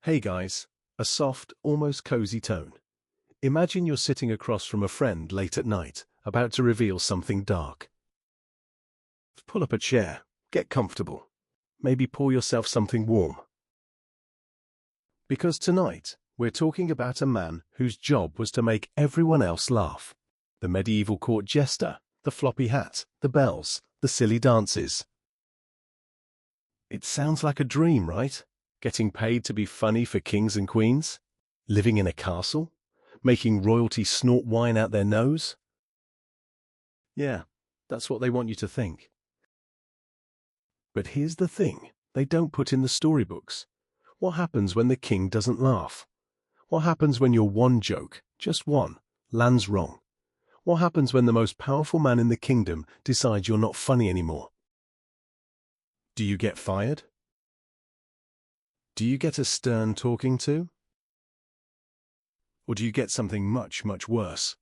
Hey guys, a soft, almost cozy tone. Imagine you're sitting across from a friend late at night, about to reveal something dark. Pull up a chair, get comfortable. Maybe pour yourself something warm. Because tonight, we're talking about a man whose job was to make everyone else laugh. The medieval court jester, the floppy hat, the bells, the silly dances. It sounds like a dream, right? Getting paid to be funny for kings and queens? Living in a castle? Making royalty snort wine out their nose? Yeah, that's what they want you to think. But here's the thing they don't put in the storybooks. What happens when the king doesn't laugh? What happens when your one joke, just one, lands wrong? What happens when the most powerful man in the kingdom decides you're not funny anymore? Do you get fired? Do you get a stern talking to? Or do you get something much, much worse?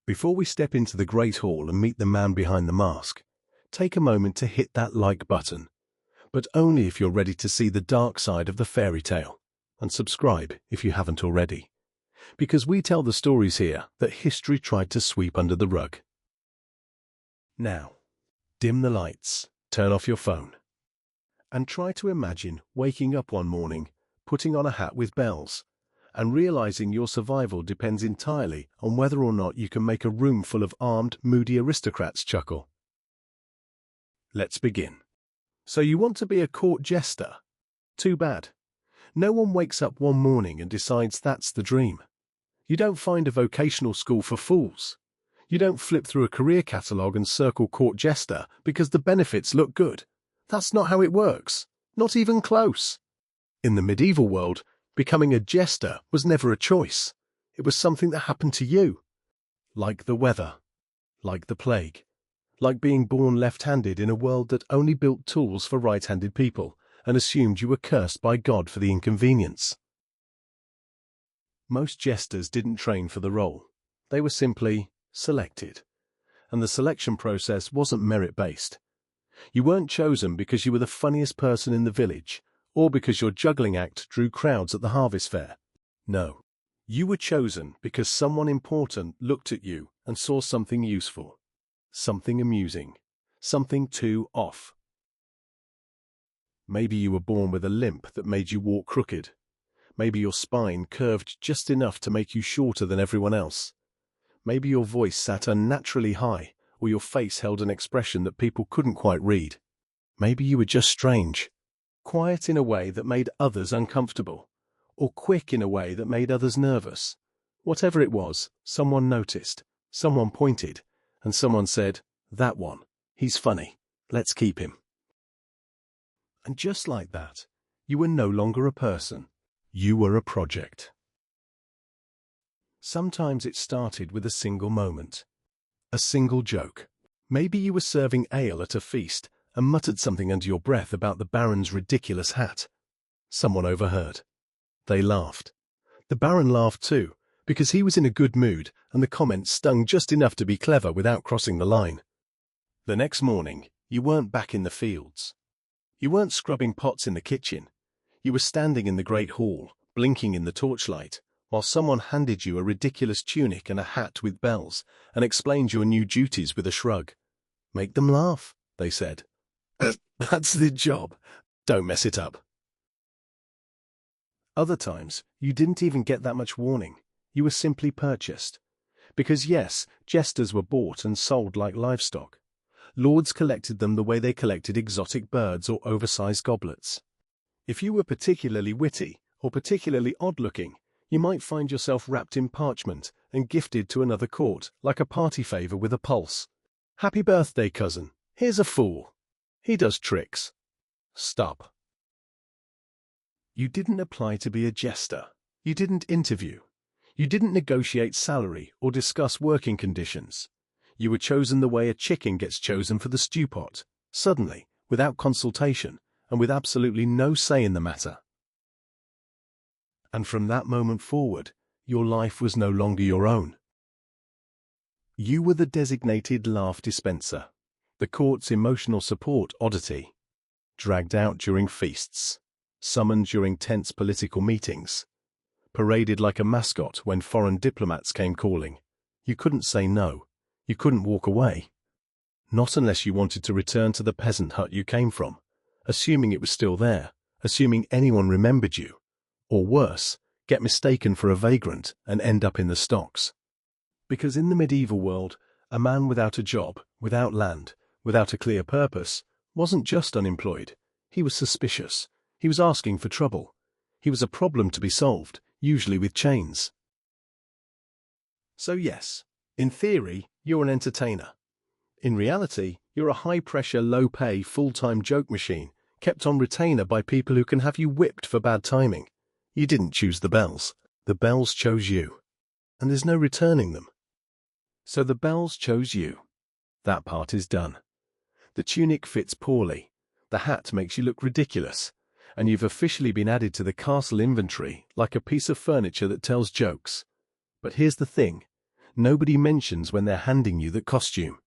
Before we step into the Great Hall and meet the man behind the mask, take a moment to hit that like button, but only if you're ready to see the dark side of the fairy tale, and subscribe if you haven't already, because we tell the stories here that history tried to sweep under the rug. Now, dim the lights, turn off your phone, and try to imagine waking up one morning, putting on a hat with bells, and realizing your survival depends entirely on whether or not you can make a room full of armed, moody aristocrats chuckle. Let's begin. So you want to be a court jester? Too bad. No one wakes up one morning and decides that's the dream. You don't find a vocational school for fools. You don't flip through a career catalogue and circle court jester because the benefits look good. That's not how it works. Not even close. In the medieval world, becoming a jester was never a choice. It was something that happened to you. Like the weather. Like the plague. Like being born left-handed in a world that only built tools for right-handed people and assumed you were cursed by God for the inconvenience. Most jesters didn't train for the role. They were simply selected. And the selection process wasn't merit-based. You weren't chosen because you were the funniest person in the village, or because your juggling act drew crowds at the harvest fair. No. You were chosen because someone important looked at you and saw something useful. Something amusing. Something too off. Maybe you were born with a limp that made you walk crooked. Maybe your spine curved just enough to make you shorter than everyone else. Maybe your voice sat unnaturally high, or your face held an expression that people couldn't quite read. Maybe you were just strange. Quiet in a way that made others uncomfortable, or quick in a way that made others nervous. Whatever it was, someone noticed, someone pointed, and someone said, "That one, he's funny, let's keep him." And just like that, you were no longer a person. You were a project. Sometimes it started with a single moment, a single joke. Maybe you were serving ale at a feast and muttered something under your breath about the Baron's ridiculous hat. Someone overheard. They laughed. The Baron laughed too, because he was in a good mood and the comment stung just enough to be clever without crossing the line. The next morning, you weren't back in the fields. You weren't scrubbing pots in the kitchen. You were standing in the great hall, blinking in the torchlight, while someone handed you a ridiculous tunic and a hat with bells and explained your new duties with a shrug. "Make them laugh," they said. "That's the job. Don't mess it up." Other times, you didn't even get that much warning. You were simply purchased. Because yes, jesters were bought and sold like livestock. Lords collected them the way they collected exotic birds or oversized goblets. If you were particularly witty or particularly odd-looking, you might find yourself wrapped in parchment and gifted to another court like a party favor with a pulse. "Happy birthday, cousin. Here's a fool. He does tricks." Stop. You didn't apply to be a jester. You didn't interview. You didn't negotiate salary or discuss working conditions. You were chosen the way a chicken gets chosen for the stew pot, suddenly, without consultation, and with absolutely no say in the matter. And from that moment forward, your life was no longer your own. You were the designated laugh dispenser, the court's emotional support oddity, dragged out during feasts, summoned during tense political meetings, paraded like a mascot when foreign diplomats came calling. You couldn't say no. You couldn't walk away. Not unless you wanted to return to the peasant hut you came from, assuming it was still there, assuming anyone remembered you, or worse, get mistaken for a vagrant and end up in the stocks. Because in the medieval world, a man without a job, without land, without a clear purpose, wasn't just unemployed. He was suspicious. He was asking for trouble. He was a problem to be solved, usually with chains. So yes, in theory, you're an entertainer. In reality, you're a high-pressure, low-pay, full-time joke machine, kept on retainer by people who can have you whipped for bad timing. You didn't choose the bells. The bells chose you. And there's no returning them. So the bells chose you. That part is done. The tunic fits poorly. The hat makes you look ridiculous. And you've officially been added to the castle inventory like a piece of furniture that tells jokes. But here's the thing. Nobody mentions when they're handing you the costume.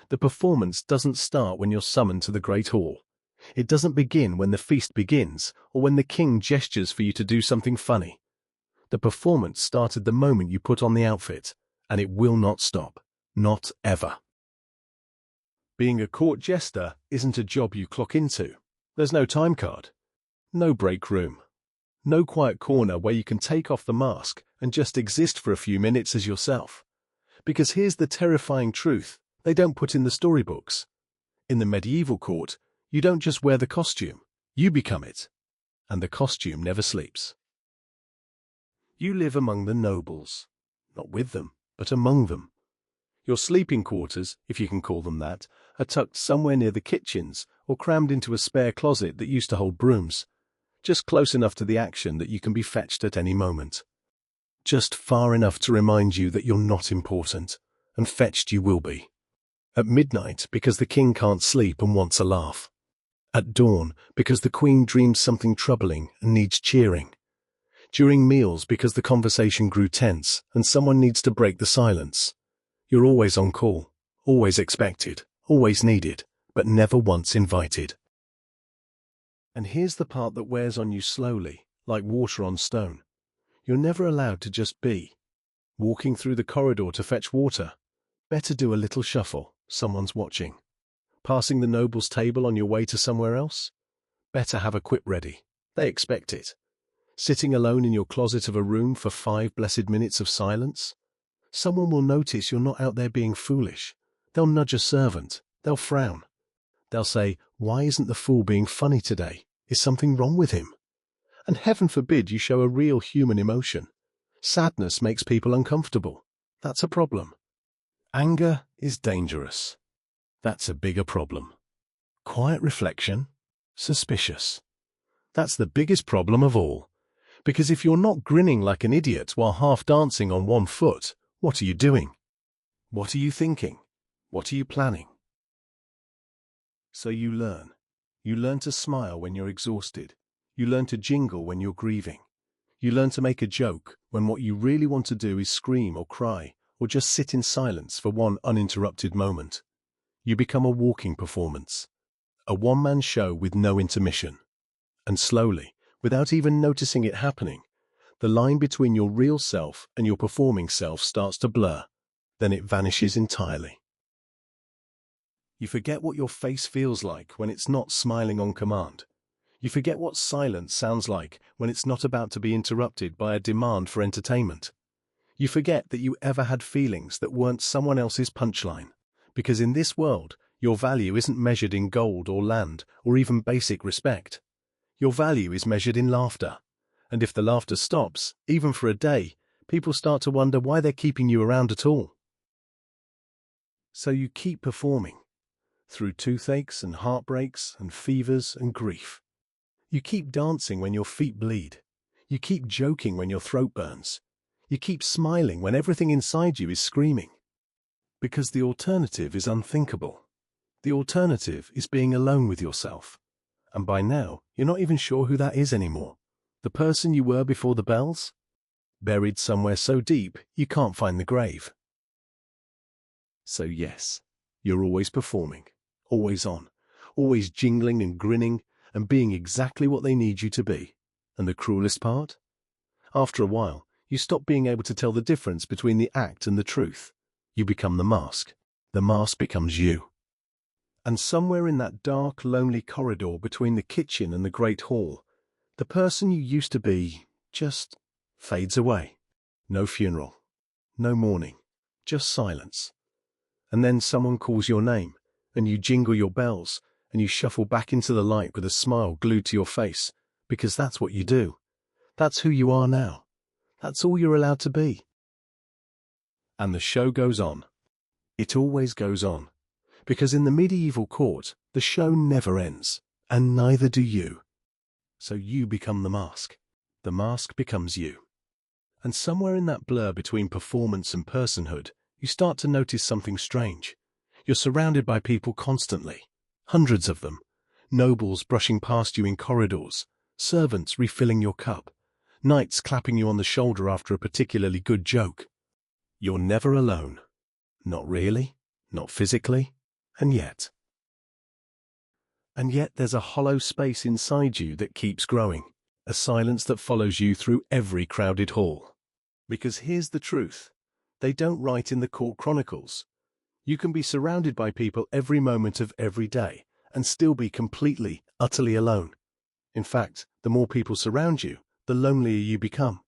The performance doesn't start when you're summoned to the Great Hall. It doesn't begin when the feast begins or when the king gestures for you to do something funny. The performance started the moment you put on the outfit, and it will not stop. Not ever. Being a court jester isn't a job you clock into. There's no time card. No break room. No quiet corner where you can take off the mask and just exist for a few minutes as yourself. Because here's the terrifying truth they don't put in the storybooks. In the medieval court, you don't just wear the costume, you become it. And the costume never sleeps. You live among the nobles. Not with them, but among them. Your sleeping quarters, if you can call them that, are tucked somewhere near the kitchens or crammed into a spare closet that used to hold brooms. Just close enough to the action that you can be fetched at any moment. Just far enough to remind you that you're not important, and fetched you will be. At midnight, because the king can't sleep and wants a laugh. At dawn, because the queen dreams something troubling and needs cheering. During meals, because the conversation grew tense and someone needs to break the silence. You're always on call, always expected, always needed, but never once invited. And here's the part that wears on you slowly, like water on stone. You're never allowed to just be. Walking through the corridor to fetch water. Better do a little shuffle, someone's watching. Passing the noble's table on your way to somewhere else? Better have a quip ready. They expect it. Sitting alone in your closet of a room for 5 blessed minutes of silence? Someone will notice you're not out there being foolish. They'll nudge a servant. They'll frown. They'll say, "Why isn't the fool being funny today? Is something wrong with him?" And heaven forbid you show a real human emotion. Sadness makes people uncomfortable. That's a problem. Anger is dangerous. That's a bigger problem. Quiet reflection? Suspicious. That's the biggest problem of all. Because if you're not grinning like an idiot while half dancing on one foot, what are you doing? What are you thinking? What are you planning? So you learn. You learn to smile when you're exhausted. You learn to jingle when you're grieving. You learn to make a joke when what you really want to do is scream or cry or just sit in silence for one uninterrupted moment. You become a walking performance. A one-man show with no intermission. And slowly, without even noticing it happening, the line between your real self and your performing self starts to blur. Then it vanishes entirely. You forget what your face feels like when it's not smiling on command. You forget what silence sounds like when it's not about to be interrupted by a demand for entertainment. You forget that you ever had feelings that weren't someone else's punchline, because in this world, your value isn't measured in gold or land or even basic respect. Your value is measured in laughter. And if the laughter stops, even for a day, people start to wonder why they're keeping you around at all. So you keep performing. Through toothaches and heartbreaks and fevers and grief. You keep dancing when your feet bleed. You keep joking when your throat burns. You keep smiling when everything inside you is screaming. Because the alternative is unthinkable. The alternative is being alone with yourself. And by now, you're not even sure who that is anymore. The person you were before the bells? Buried somewhere so deep, you can't find the grave. So yes, you're always performing. Always on, always jingling and grinning, and being exactly what they need you to be. And the cruelest part? After a while, you stop being able to tell the difference between the act and the truth. You become the mask. The mask becomes you. And somewhere in that dark, lonely corridor between the kitchen and the great hall, the person you used to be just fades away. No funeral, no mourning, just silence. And then someone calls your name, and you jingle your bells, and you shuffle back into the light with a smile glued to your face, because that's what you do. That's who you are now. That's all you're allowed to be. And the show goes on. It always goes on. Because in the medieval court, the show never ends, and neither do you. So you become the mask. The mask becomes you. And somewhere in that blur between performance and personhood, you start to notice something strange. You're surrounded by people constantly. Hundreds of them. Nobles brushing past you in corridors. Servants refilling your cup. Knights clapping you on the shoulder after a particularly good joke. You're never alone. Not really. Not physically. And yet there's a hollow space inside you that keeps growing, a silence that follows you through every crowded hall. Because here's the truth, they don't write in the court chronicles. You can be surrounded by people every moment of every day and still be completely, utterly alone. In fact, the more people surround you, the lonelier you become.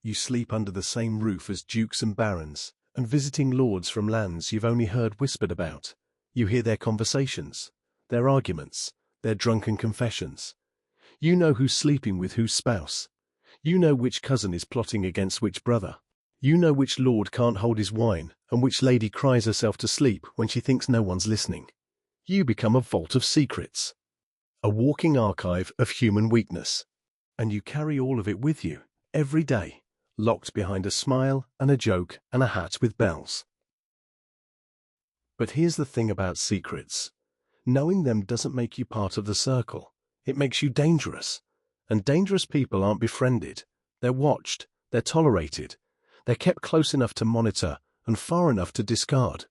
You sleep under the same roof as dukes and barons, and visiting lords from lands you've only heard whispered about. You hear their conversations, their arguments, their drunken confessions. You know who's sleeping with whose spouse. You know which cousin is plotting against which brother. You know which lord can't hold his wine and which lady cries herself to sleep when she thinks no one's listening. You become a vault of secrets, a walking archive of human weakness. And you carry all of it with you, every day, locked behind a smile and a joke and a hat with bells. But here's the thing about secrets. Knowing them doesn't make you part of the circle. It makes you dangerous. And dangerous people aren't befriended. They're watched. They're tolerated. They're kept close enough to monitor and far enough to discard.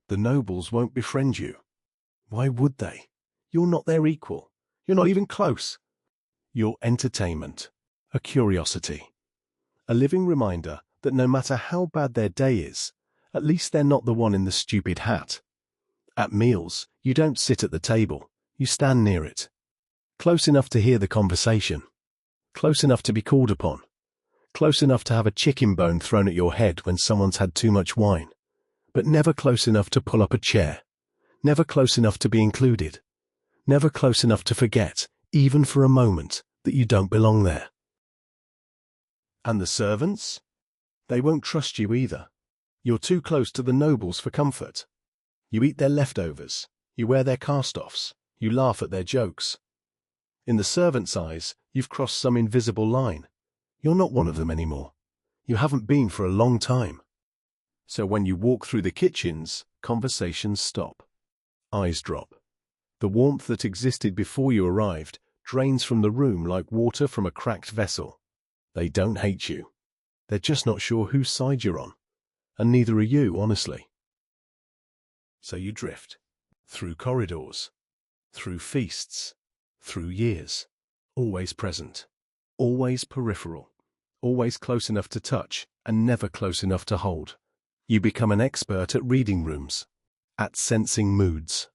The nobles won't befriend you. Why would they? You're not their equal. You're not even close. You're entertainment. A curiosity. A living reminder that no matter how bad their day is, at least they're not the one in the stupid hat. At meals, you don't sit at the table, you stand near it. Close enough to hear the conversation. Close enough to be called upon. Close enough to have a chicken bone thrown at your head when someone's had too much wine. But never close enough to pull up a chair. Never close enough to be included. Never close enough to forget, even for a moment, that you don't belong there. And the servants? They won't trust you either. You're too close to the nobles for comfort. You eat their leftovers. You wear their cast-offs. You laugh at their jokes. In the servants' eyes, you've crossed some invisible line. You're not one of them anymore. You haven't been for a long time. So when you walk through the kitchens, conversations stop. Eyes drop. The warmth that existed before you arrived drains from the room like water from a cracked vessel. They don't hate you. They're just not sure whose side you're on. And neither are you, honestly. So you drift. Through corridors. Through feasts. Through years. Always present. Always peripheral. Always close enough to touch and never close enough to hold. You become an expert at reading rooms. At sensing moods.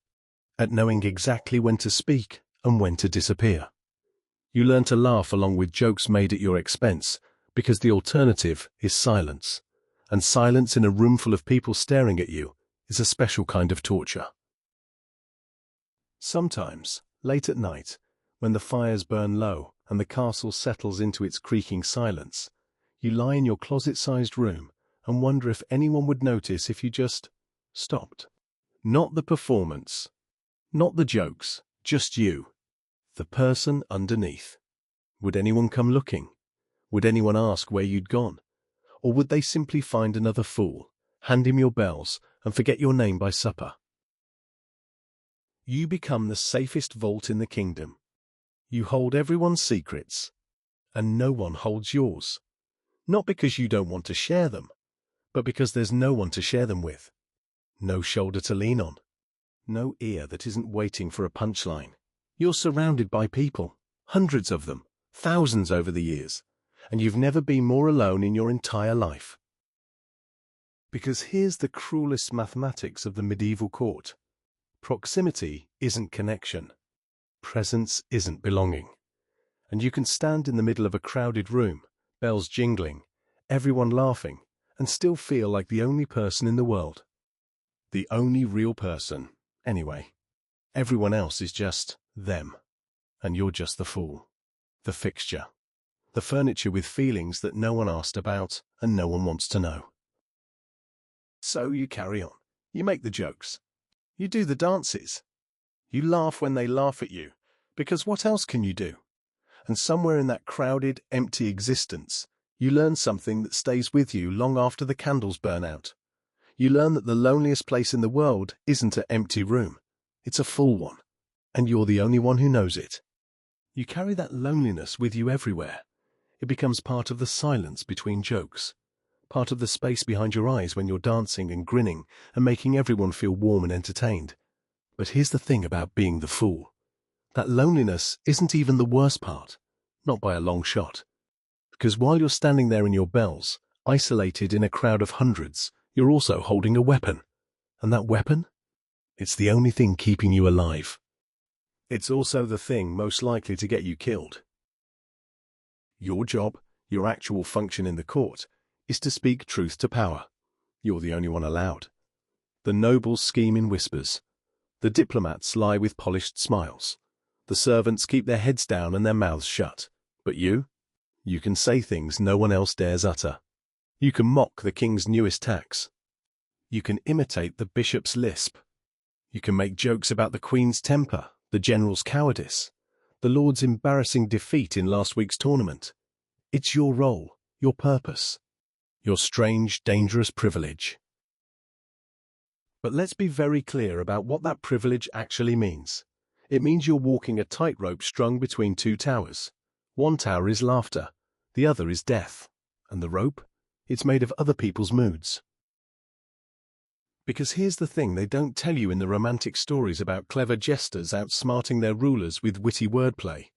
At knowing exactly when to speak and when to disappear. You learn to laugh along with jokes made at your expense, because the alternative is silence. And silence in a room full of people staring at you is a special kind of torture. Sometimes, late at night, when the fires burn low and the castle settles into its creaking silence, you lie in your closet-sized room and wonder if anyone would notice if you just stopped. Not the performance, not the jokes, just you. The person underneath. Would anyone come looking? Would anyone ask where you'd gone? Or would they simply find another fool, hand him your bells, and forget your name by supper? You become the safest vault in the kingdom. You hold everyone's secrets, and no one holds yours. Not because you don't want to share them, but because there's no one to share them with. No shoulder to lean on. No ear that isn't waiting for a punchline. You're surrounded by people, hundreds of them, thousands over the years, and you've never been more alone in your entire life. Because here's the cruelest mathematics of the medieval court. Proximity isn't connection. Presence isn't belonging. And you can stand in the middle of a crowded room, bells jingling, everyone laughing, and still feel like the only person in the world. The only real person, anyway. Everyone else is just them. And you're just the fool. The fixture. The furniture with feelings that no one asked about and no one wants to know. So you carry on. You make the jokes. You do the dances. You laugh when they laugh at you, because what else can you do? And somewhere in that crowded, empty existence, you learn something that stays with you long after the candles burn out. You learn that the loneliest place in the world isn't an empty room. It's a full one. And you're the only one who knows it. You carry that loneliness with you everywhere. It becomes part of the silence between jokes. Part of the space behind your eyes when you're dancing and grinning and making everyone feel warm and entertained. But here's the thing about being the fool. That loneliness isn't even the worst part. Not by a long shot. Because while you're standing there in your bells, isolated in a crowd of hundreds, you're also holding a weapon. And that weapon? It's the only thing keeping you alive. It's also the thing most likely to get you killed. Your job, your actual function in the court, is to speak truth to power. You're the only one allowed. The nobles scheme in whispers. The diplomats lie with polished smiles. The servants keep their heads down and their mouths shut. But you can say things no one else dares utter. You can mock the king's newest tax. You can imitate the bishop's lisp. You can make jokes about the queen's temper, the general's cowardice, the lord's embarrassing defeat in last week's tournament. It's your role, your purpose, your strange, dangerous privilege. But let's be very clear about what that privilege actually means. It means you're walking a tightrope strung between two towers. One tower is laughter, the other is death. And the rope? It's made of other people's moods. Because here's the thing they don't tell you in the romantic stories about clever jesters outsmarting their rulers with witty wordplay.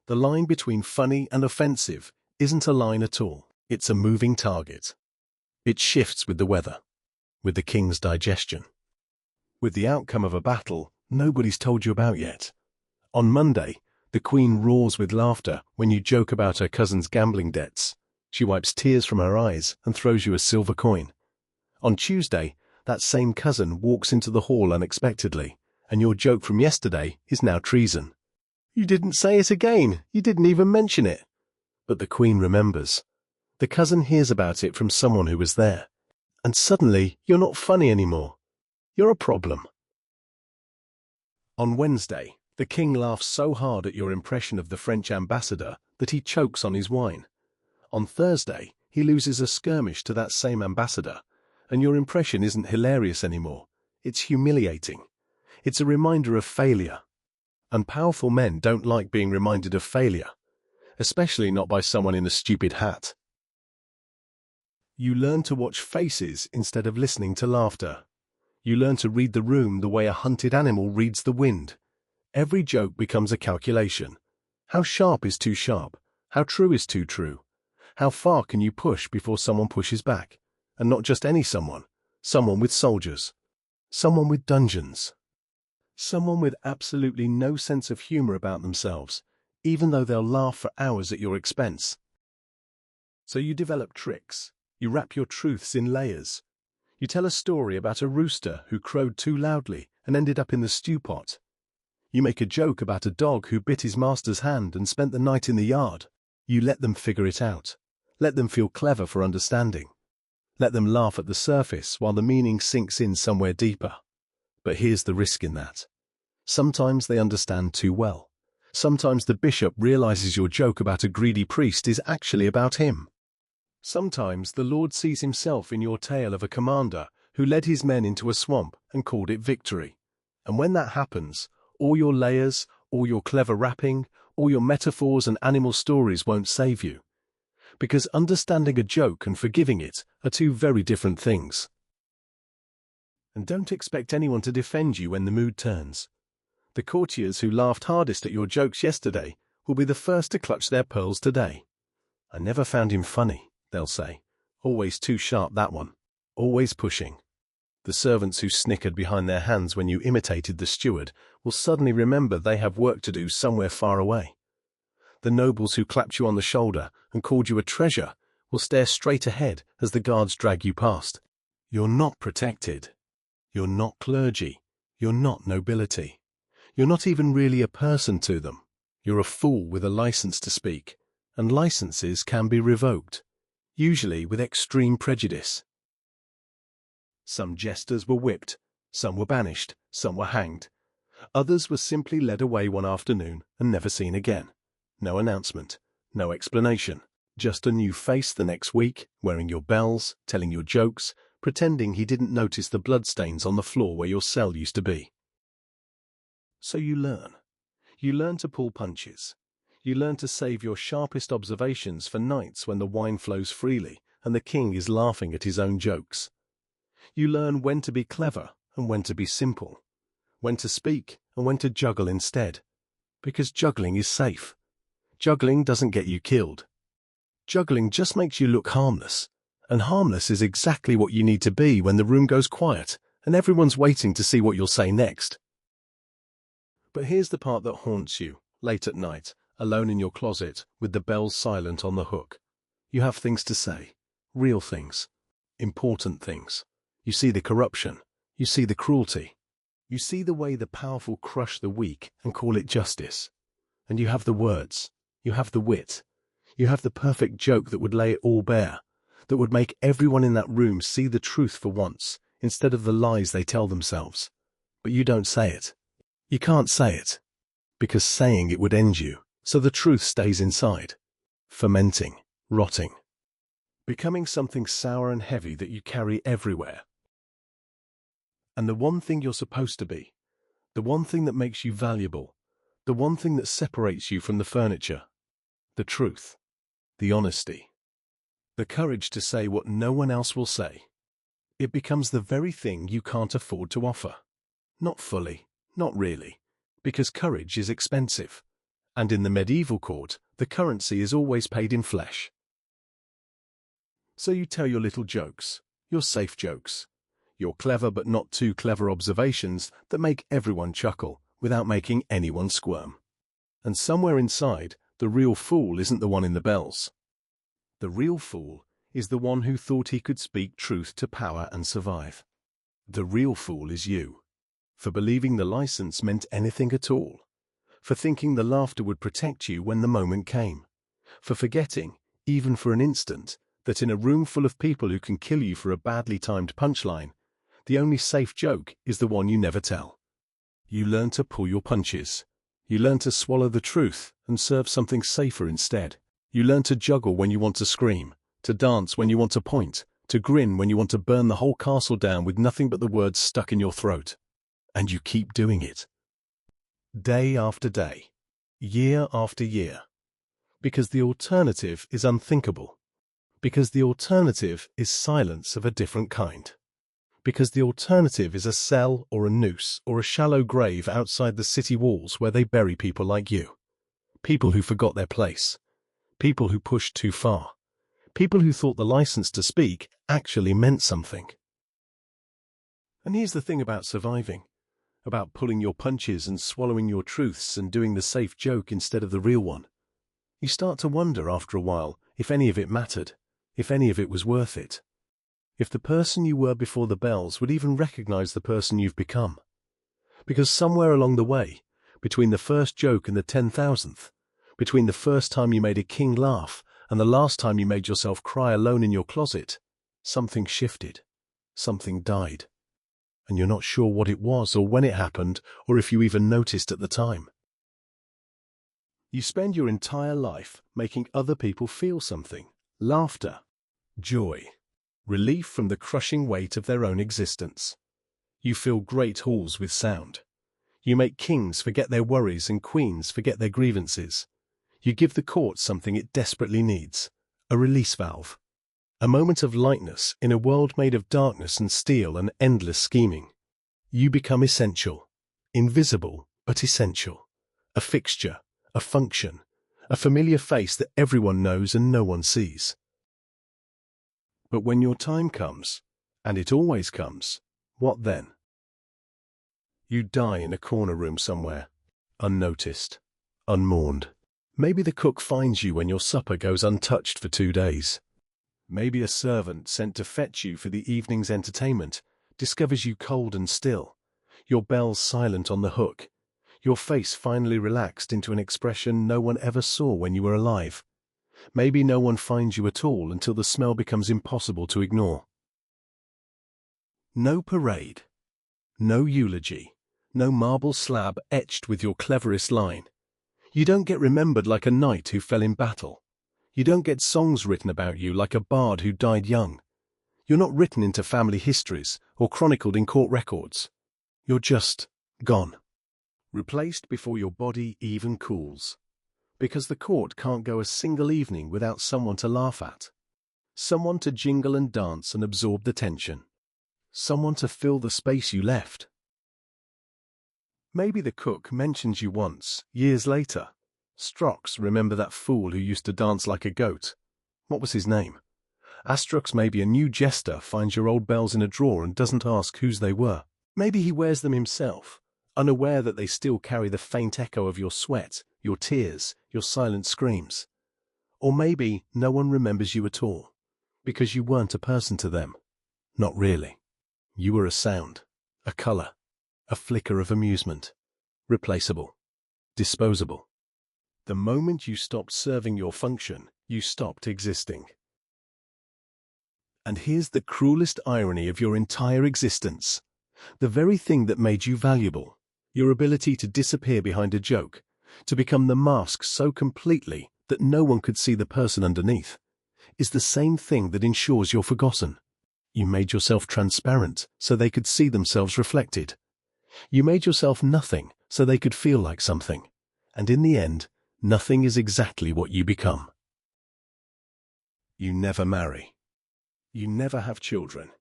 The line between funny and offensive isn't a line at all. It's a moving target. It shifts with the weather, with the king's digestion, with the outcome of a battle nobody's told you about yet. On Monday, the queen roars with laughter when you joke about her cousin's gambling debts. She wipes tears from her eyes and throws you a silver coin. On Tuesday, that same cousin walks into the hall unexpectedly, and your joke from yesterday is now treason. You didn't say it again. You didn't even mention it. But the queen remembers. The cousin hears about it from someone who was there. And suddenly, you're not funny anymore. You're a problem. On Wednesday, the king laughs so hard at your impression of the French ambassador that he chokes on his wine. On Thursday, he loses a skirmish to that same ambassador, and your impression isn't hilarious anymore. It's humiliating. It's a reminder of failure. And powerful men don't like being reminded of failure, especially not by someone in a stupid hat. You learn to watch faces instead of listening to laughter. You learn to read the room the way a hunted animal reads the wind. Every joke becomes a calculation. How sharp is too sharp? How true is too true? How far can you push before someone pushes back? And not just any someone. Someone with soldiers. Someone with dungeons. Someone with absolutely no sense of humor about themselves, even though they'll laugh for hours at your expense. So you develop tricks. You wrap your truths in layers. You tell a story about a rooster who crowed too loudly and ended up in the stew pot. You make a joke about a dog who bit his master's hand and spent the night in the yard. You let them figure it out. Let them feel clever for understanding. Let them laugh at the surface while the meaning sinks in somewhere deeper. But here's the risk in that. Sometimes they understand too well. Sometimes the bishop realizes your joke about a greedy priest is actually about him. Sometimes the Lord sees himself in your tale of a commander who led his men into a swamp and called it victory. And when that happens, all your layers, all your clever wrapping, all your metaphors and animal stories won't save you. Because understanding a joke and forgiving it are two very different things. And don't expect anyone to defend you when the mood turns. The courtiers who laughed hardest at your jokes yesterday will be the first to clutch their pearls today. I never found him funny, they'll say. Always too sharp, that one. Always pushing. The servants who snickered behind their hands when you imitated the steward will suddenly remember they have work to do somewhere far away. The nobles who clapped you on the shoulder and called you a treasure will stare straight ahead as the guards drag you past. You're not protected. You're not clergy. You're not nobility. You're not even really a person to them. You're a fool with a license to speak, and licenses can be revoked, usually with extreme prejudice. Some jesters were whipped, some were banished, some were hanged. Others were simply led away one afternoon and never seen again. No announcement, no explanation, just a new face the next week, wearing your bells, telling your jokes, pretending he didn't notice the bloodstains on the floor where your cell used to be. So you learn. You learn to pull punches. You learn to save your sharpest observations for nights when the wine flows freely and the king is laughing at his own jokes. You learn when to be clever and when to be simple, when to speak and when to juggle instead, because juggling is safe. Juggling doesn't get you killed. Juggling just makes you look harmless, and harmless is exactly what you need to be when the room goes quiet and everyone's waiting to see what you'll say next. But here's the part that haunts you, late at night, alone in your closet, with the bells silent on the hook. You have things to say, real things, important things. You see the corruption, you see the cruelty, you see the way the powerful crush the weak and call it justice. And you have the words, you have the wit, you have the perfect joke that would lay it all bare, that would make everyone in that room see the truth for once, instead of the lies they tell themselves. But you don't say it. You can't say it, because saying it would end you, so the truth stays inside, fermenting, rotting, becoming something sour and heavy that you carry everywhere. And the one thing you're supposed to be, the one thing that makes you valuable, the one thing that separates you from the furniture, the truth, the honesty, the courage to say what no one else will say, it becomes the very thing you can't afford to offer. Not fully, not really, because courage is expensive, and in the medieval court, the currency is always paid in flesh. So you tell your little jokes, your safe jokes, your clever but not too clever observations that make everyone chuckle without making anyone squirm. And somewhere inside, the real fool isn't the one in the bells. The real fool is the one who thought he could speak truth to power and survive. The real fool is you, for believing the license meant anything at all, for thinking the laughter would protect you when the moment came, for forgetting, even for an instant, that in a room full of people who can kill you for a badly timed punchline, the only safe joke is the one you never tell. You learn to pull your punches. You learn to swallow the truth and serve something safer instead. You learn to juggle when you want to scream, to dance when you want to point, to grin when you want to burn the whole castle down with nothing but the words stuck in your throat. And you keep doing it. Day after day, year after year. Because the alternative is unthinkable. Because the alternative is silence of a different kind. Because the alternative is a cell or a noose or a shallow grave outside the city walls where they bury people like you. People who forgot their place. People who pushed too far. People who thought the license to speak actually meant something. And here's the thing about surviving, about pulling your punches and swallowing your truths and doing the safe joke instead of the real one. You start to wonder after a while if any of it mattered, if any of it was worth it. If the person you were before the bells would even recognize the person you've become. Because somewhere along the way, between the first joke and the 10,000th, between the first time you made a king laugh and the last time you made yourself cry alone in your closet, something shifted, something died. And you're not sure what it was or when it happened or if you even noticed at the time. You spend your entire life making other people feel something, laughter, joy, relief from the crushing weight of their own existence. You fill great halls with sound. You make kings forget their worries and queens forget their grievances. You give the court something it desperately needs, a release valve. A moment of lightness in a world made of darkness and steel and endless scheming. You become essential. Invisible, but essential. A fixture, a function, a familiar face that everyone knows and no one sees. But when your time comes, and it always comes, what then? You die in a corner room somewhere, unnoticed, unmourned. Maybe the cook finds you when your supper goes untouched for 2 days. Maybe a servant sent to fetch you for the evening's entertainment discovers you cold and still, your bells silent on the hook, your face finally relaxed into an expression no one ever saw when you were alive. Maybe no one finds you at all until the smell becomes impossible to ignore. No parade, no eulogy, no marble slab etched with your cleverest line. You don't get remembered like a knight who fell in battle. You don't get songs written about you like a bard who died young. You're not written into family histories or chronicled in court records. You're just gone. Replaced before your body even cools. Because the court can't go a single evening without someone to laugh at. Someone to jingle and dance and absorb the tension. Someone to fill the space you left. Maybe the cook mentions you once, years later. Strux, remember that fool who used to dance like a goat? What was his name? Astrux, maybe a new jester finds your old bells in a drawer and doesn't ask whose they were. Maybe he wears them himself, unaware that they still carry the faint echo of your sweat, your tears, your silent screams. Or maybe no one remembers you at all, because you weren't a person to them. Not really. You were a sound, a color, a flicker of amusement. Replaceable. Disposable. The moment you stopped serving your function, you stopped existing. And here's the cruelest irony of your entire existence. The very thing that made you valuable, your ability to disappear behind a joke, to become the mask so completely that no one could see the person underneath, is the same thing that ensures you're forgotten. You made yourself transparent so they could see themselves reflected. You made yourself nothing so they could feel like something. And in the end, nothing is exactly what you become. You never marry. You never have children.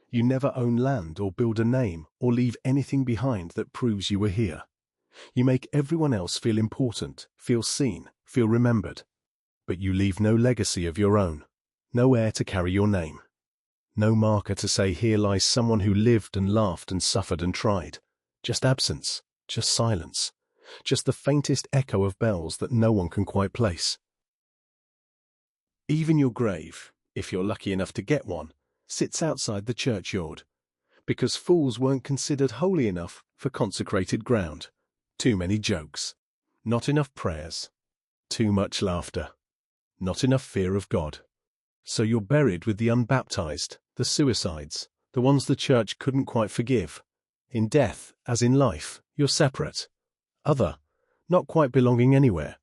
You never own land or build a name or leave anything behind that proves you were here. You make everyone else feel important, feel seen, feel remembered. But you leave no legacy of your own, no heir to carry your name. No marker to say here lies someone who lived and laughed and suffered and tried. Just absence, just silence, just the faintest echo of bells that no one can quite place. Even your grave, if you're lucky enough to get one, sits outside the churchyard, because fools weren't considered holy enough for consecrated ground. Too many jokes, not enough prayers, too much laughter, not enough fear of God. So you're buried with the unbaptized, the suicides, the ones the church couldn't quite forgive. In death, as in life, you're separate, other, not quite belonging anywhere.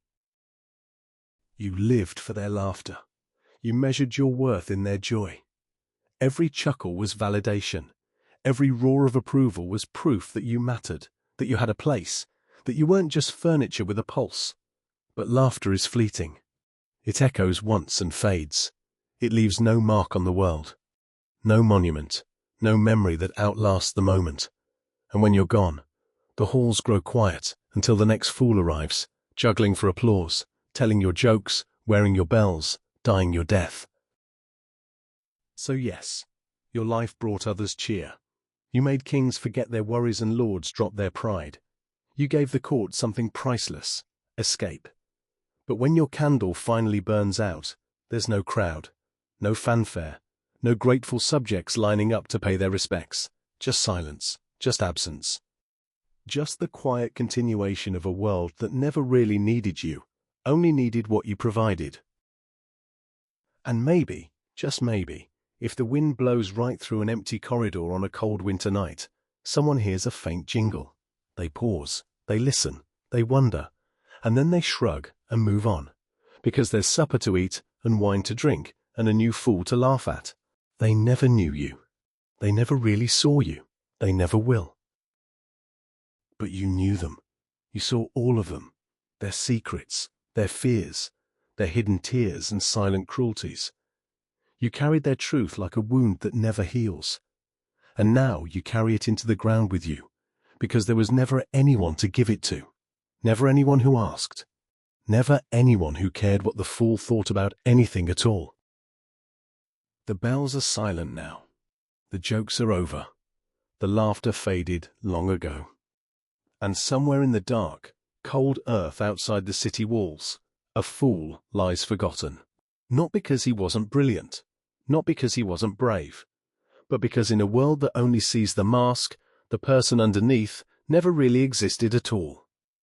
You lived for their laughter. You measured your worth in their joy. Every chuckle was validation. Every roar of approval was proof that you mattered, that you had a place, that you weren't just furniture with a pulse. But laughter is fleeting. It echoes once and fades. It leaves no mark on the world. No monument, no memory that outlasts the moment. And when you're gone, the halls grow quiet until the next fool arrives, juggling for applause, telling your jokes, wearing your bells, dying your death. So yes, your life brought others cheer. You made kings forget their worries and lords drop their pride. You gave the court something priceless, escape. But when your candle finally burns out, there's no crowd, no fanfare, no grateful subjects lining up to pay their respects, just silence, just absence. Just the quiet continuation of a world that never really needed you, only needed what you provided. And maybe, just maybe, if the wind blows right through an empty corridor on a cold winter night, someone hears a faint jingle. They pause, they listen, they wonder, and then they shrug and move on, because there's supper to eat and wine to drink and a new fool to laugh at. They never knew you. They never really saw you. They never will. But you knew them. You saw all of them, their secrets, their fears, their hidden tears and silent cruelties. You carried their truth like a wound that never heals. And now you carry it into the ground with you, because there was never anyone to give it to, never anyone who asked, never anyone who cared what the fool thought about anything at all. The bells are silent now. The jokes are over. The laughter faded long ago. And somewhere in the dark, cold earth outside the city walls, a fool lies forgotten. Not because he wasn't brilliant, not because he wasn't brave, but because in a world that only sees the mask, the person underneath never really existed at all.